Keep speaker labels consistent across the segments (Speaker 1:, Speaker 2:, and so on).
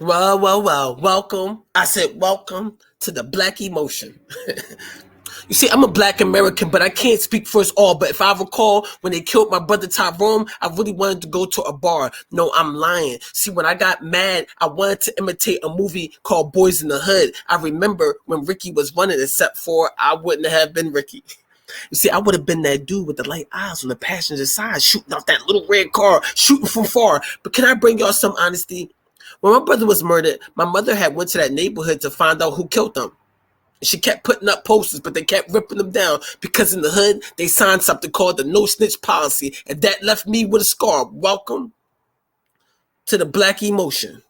Speaker 1: Well, welcome. I said welcome to the Black Emotion. You see, I'm a Black American, but I can't speak for us all. But if I recall, when they killed my brother Tyrone, I really wanted to go to a bar. No, I'm lying. See, when I got mad, I wanted to imitate a movie called Boys in the Hood. I remember when Ricky was running, except for I wouldn't have been Ricky. You see, I would have been that dude with the light eyes on the passenger side, shooting out that little red car, shooting from far. But can I bring y'all some honesty? When my brother was murdered, my mother had went to that neighborhood to find out who killed them. She kept putting up posters, but they kept ripping them down because in the hood, they signed something called the no snitch policy, and that left me with a scar. Welcome to the Black Emotion.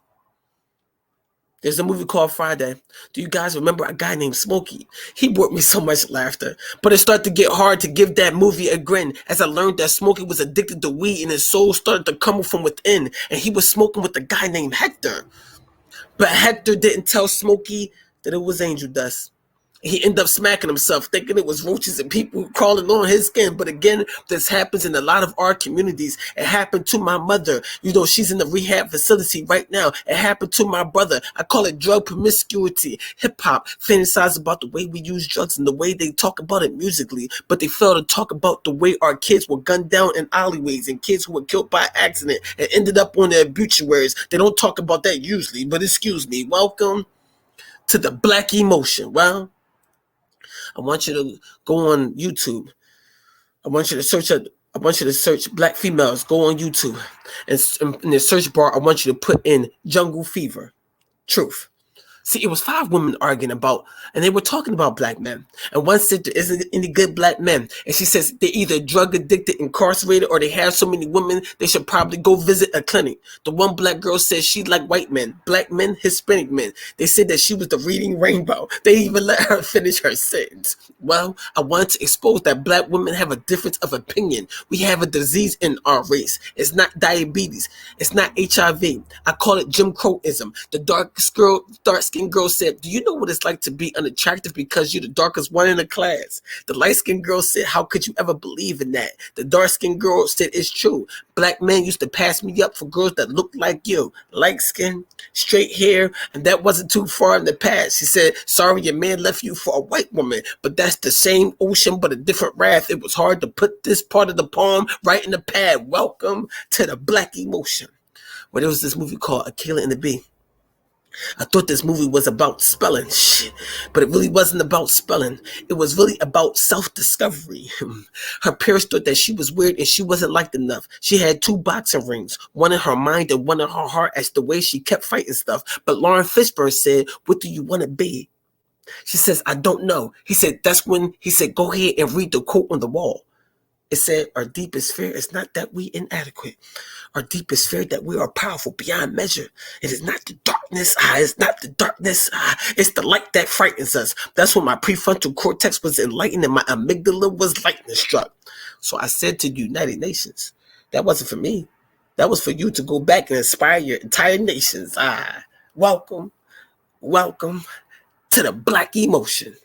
Speaker 1: There's a movie called Friday. Do you guys remember a guy named Smokey? He brought me so much laughter. But it started to get hard to give that movie a grin as I learned that Smokey was addicted to weed and his soul started to come from within. And he was smoking with a guy named Hector. But Hector didn't tell Smokey that it was angel dust. He ended up smacking himself, thinking it was roaches and people crawling on his skin. But again, this happens in a lot of our communities. It happened to my mother. You know, she's in the rehab facility right now. It happened to my brother. I call it drug promiscuity. Hip hop fantasizes about the way we use drugs and the way they talk about it musically, but they fail to talk about the way our kids were gunned down in alleyways and kids who were killed by accident and ended up on their obituaries. They don't talk about that usually, but excuse me. Welcome to the Black Emotion. Well, I want you to go on YouTube. I want you to search Black females. Go on YouTube, and in the search bar, I want you to put in Jungle Fever. Truth. See, it was 5 women arguing about, and they were talking about Black men. And one said there isn't any good Black men. And she says they're either drug addicted, incarcerated, or they have so many women, they should probably go visit a clinic. The one Black girl said she liked white men, Black men, Hispanic men. They said that she was the reading rainbow. They even let her finish her sentence. Well, I wanted to expose that Black women have a difference of opinion. We have a disease in our race. It's not diabetes. It's not HIV. I call it Jim Crowism. The dark-skinned girl said, do you know what it's like to be unattractive because you're the darkest one in the class? The light-skinned girl said, how could you ever believe in that? The dark-skinned girl said, it's true. Black men used to pass me up for girls that looked like you. Light skin, straight hair, and that wasn't too far in the past. She said, sorry your man left you for a white woman, but that's the same ocean but a different wrath. It was hard to put this part of the poem right in the pad. Welcome to the Black Emotion. Well, there was this movie called Akeelah and the Bee. I thought this movie was about spelling, shit, but it really wasn't about spelling. It was really about self-discovery. Her peers thought that she was weird and she wasn't liked enough. She had 2 boxing rings, one in her mind and one in her heart as the way she kept fighting stuff. But Lauren Fishburne said, what do you want to be? She says, I don't know. He said, that's when he said, go ahead and read the quote on the wall. It said, our deepest fear is not that we inadequate. Our deepest fear that we are powerful beyond measure. It is not the darkness. It's not the darkness. It's the light that frightens us. That's when my prefrontal cortex was enlightened and my amygdala was lightning struck. So I said to the United Nations, that wasn't for me. That was for you to go back and inspire your entire nations. Welcome to the Black Emotion.